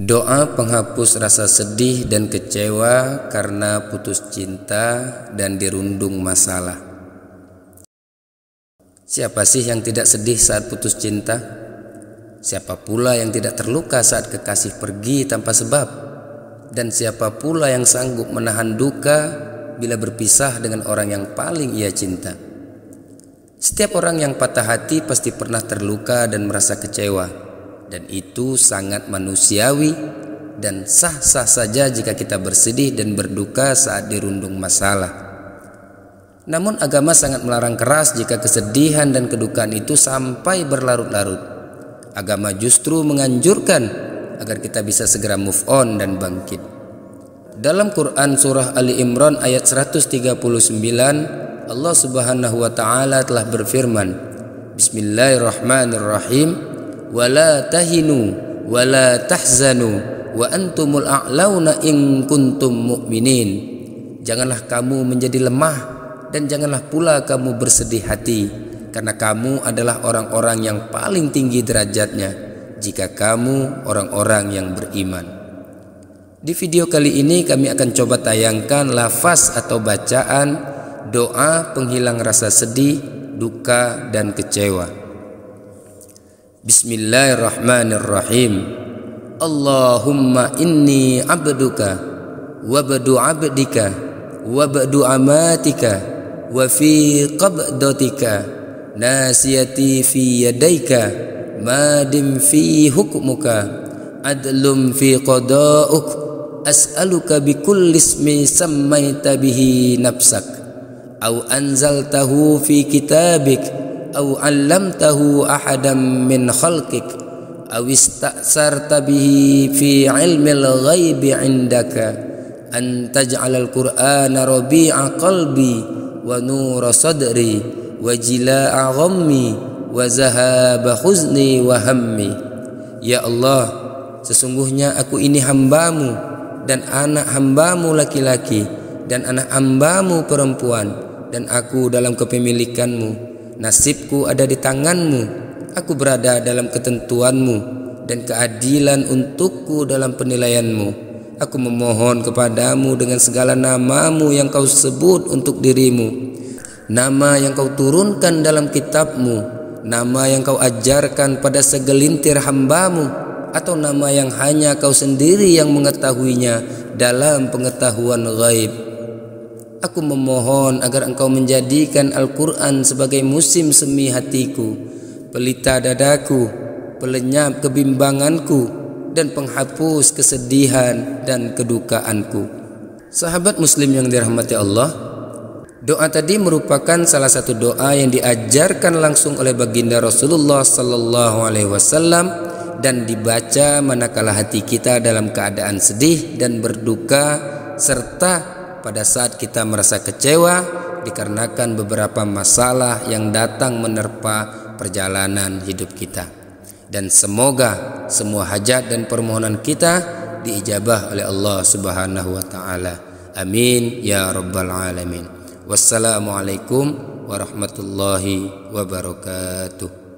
Doa penghapus rasa sedih dan kecewa karena putus cinta dan dirundung masalah. Siapa sih yang tidak sedih saat putus cinta? Siapa pula yang tidak terluka saat kekasih pergi tanpa sebab? Dan siapa pula yang sanggup menahan duka bila berpisah dengan orang yang paling ia cinta? Setiap orang yang patah hati pasti pernah terluka dan merasa kecewa. Dan itu sangat manusiawi dan sah-sah saja jika kita bersedih dan berduka saat dirundung masalah. Namun agama sangat melarang keras jika kesedihan dan kedukaan itu sampai berlarut-larut. Agama justru menganjurkan agar kita bisa segera move on dan bangkit. Dalam Quran surah Ali Imran ayat 139, Allah Subhanahu wa taala telah berfirman, Bismillahirrahmanirrahim. Wala tahinu wala tahzanu wa antumul a'launa in kuntum mu'minin. Janganlah kamu menjadi lemah dan janganlah pula kamu bersedih hati, karena kamu adalah orang-orang yang paling tinggi derajatnya jika kamu orang-orang yang beriman. Di video kali ini kami akan coba tayangkan lafaz atau bacaan doa penghilang rasa sedih, duka dan kecewa. Bismillahirrahmanirrahim. Allahumma inni abduka wa badu abdika wa badu amatika wa fi qabdatika nasiyati fi yadaika madim fi hukmuka adlum fi qada'uk as'aluka bi kulli ismi sammaita bihi nafsak aw anzaltahu fi kitabik أو علمته أحدا من خلقك أو استأثرت به في علم الغيب عندك أن تجعل القرآن ربيع قلبي ونور صدري وجلاء غمي وذهاب حزني وهمي. Ya Allah, sesungguhnya aku ini hambamu dan anak hambamu laki-laki dan anak hambamu perempuan, dan aku dalam kepemilikanmu. Nasibku ada di tanganmu, aku berada dalam ketentuanmu, dan keadilan untukku dalam penilaianmu. Aku memohon kepadamu dengan segala namamu yang kau sebut untuk dirimu, nama yang kau turunkan dalam kitabmu, nama yang kau ajarkan pada segelintir hambamu, atau nama yang hanya kau sendiri yang mengetahuinya dalam pengetahuan ghaib. Aku memohon agar engkau menjadikan Al-Quran sebagai musim semi hatiku, pelita dadaku, pelenyap kebimbanganku, dan penghapus kesedihan dan kedukaanku. Sahabat muslim yang dirahmati Allah, doa tadi merupakan salah satu doa yang diajarkan langsung oleh baginda Rasulullah sallallahu alaihi wasallam dan dibaca manakala hati kita dalam keadaan sedih dan berduka, serta pada saat kita merasa kecewa dikarenakan beberapa masalah yang datang menerpa perjalanan hidup kita. Dan semoga semua hajat dan permohonan kita diijabah oleh Allah Subhanahu wa taala. Amin ya rabbal alamin. Wassalamualaikum warahmatullahi wabarakatuh.